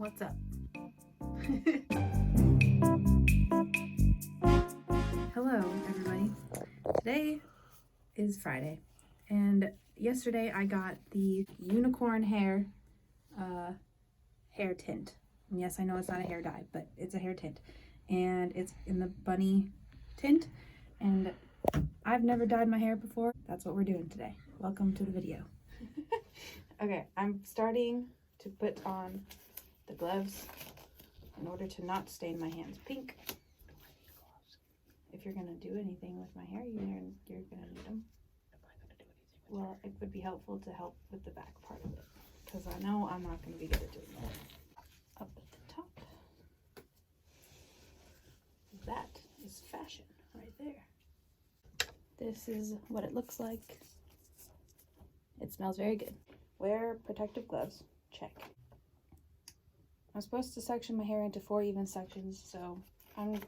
What's up? Hello, everybody. Today is Friday, and yesterday I got the unicorn hair hair tint. And yes, I know it's not a hair dye, but it's a hair tint, and it's in the bunny tint. And I've never dyed my hair before. That's what we're doing today. Welcome to the video. Okay, I'm starting to put on the gloves in order to not stain my hands pink. If you're gonna do anything with my hair, you're gonna need them. Well, it would be helpful to help with the back part of it, because I know I'm not gonna be good at doing that. Up at the top. That is fashion right there. This is what it looks like. It smells very good. Wear protective gloves. Check. I'm supposed to section my hair into 4 even sections, so I'm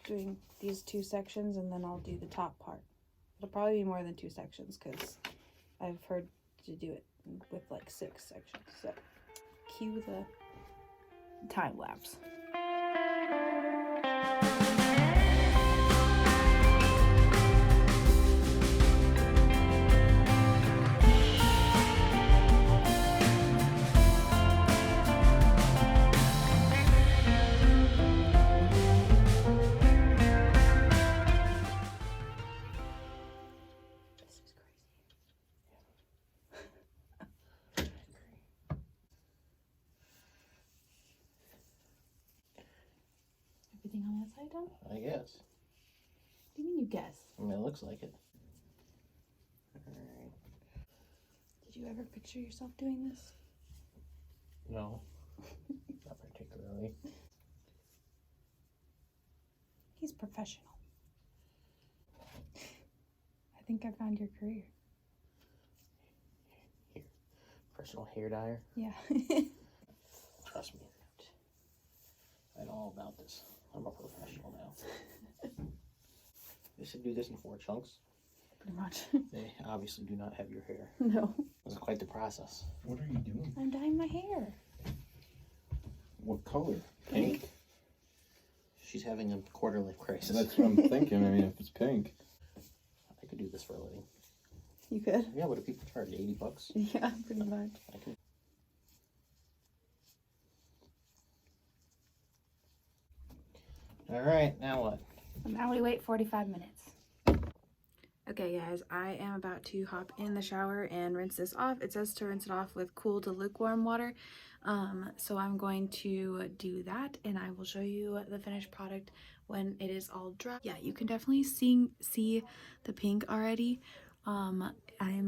doing these 2 sections and then I'll do the top part. It'll probably be more than 2 sections because I've heard to do it with like 6 sections. So cue the time lapse. Everything on that side done? I guess. What do you mean you guess? I mean, it looks like it. Alright. Did you ever picture yourself doing this? No. Not particularly. He's professional. I think I found your career. Here. Personal hair dyer. Yeah. Trust me. I know all about this. I'm a professional now. They should do this in 4 chunks. Pretty much. They obviously do not have your hair. No. This is quite the process. What are you doing? I'm dyeing my hair. What color? Pink. She's having a quarter life crisis. That's what I'm thinking. I mean, if it's pink. I could do this for a living. You could? Yeah, what do people charge? $80? Yeah, pretty much. I can. Alright, now what? Now we wait 45 minutes. Okay guys, I am about to hop in the shower and rinse this off. It says to rinse it off with cool to lukewarm water. So I'm going to do that and I will show you the finished product when it is all dry. Yeah, you can definitely see the pink already. I'm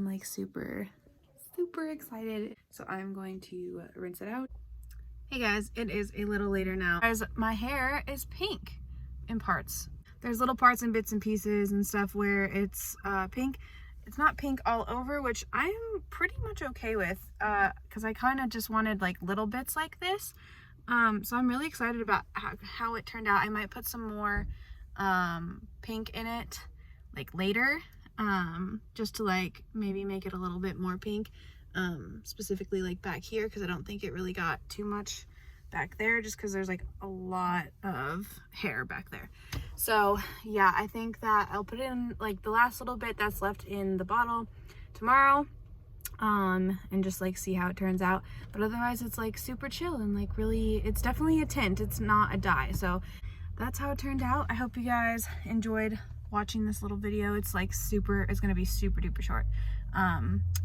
like super excited. So I'm going to rinse it out. Hey guys, it is a little later now. Guys, my hair is pink in parts. There's little parts and bits and pieces and stuff where it's pink. It's not pink all over, which I'm pretty much okay with because I kind of just wanted like little bits like this. So I'm really excited about how it turned out. I might put some more pink in it like later just to like maybe make it a little bit more pink. Specifically like back here because I don't think it really got too much back there just because there's like a lot of hair back there. So yeah, I think that I'll put in like the last little bit that's left in the bottle tomorrow and just like see how it turns out. But otherwise it's like super chill and like really, it's definitely a tint, it's not a dye. So that's how it turned out. I hope you guys enjoyed watching this little video. It's like it's gonna be super duper short,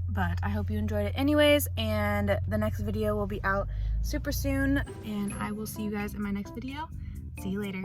but I hope you enjoyed it anyways, and the next video will be out super soon and I will see you guys in my next video. See you later.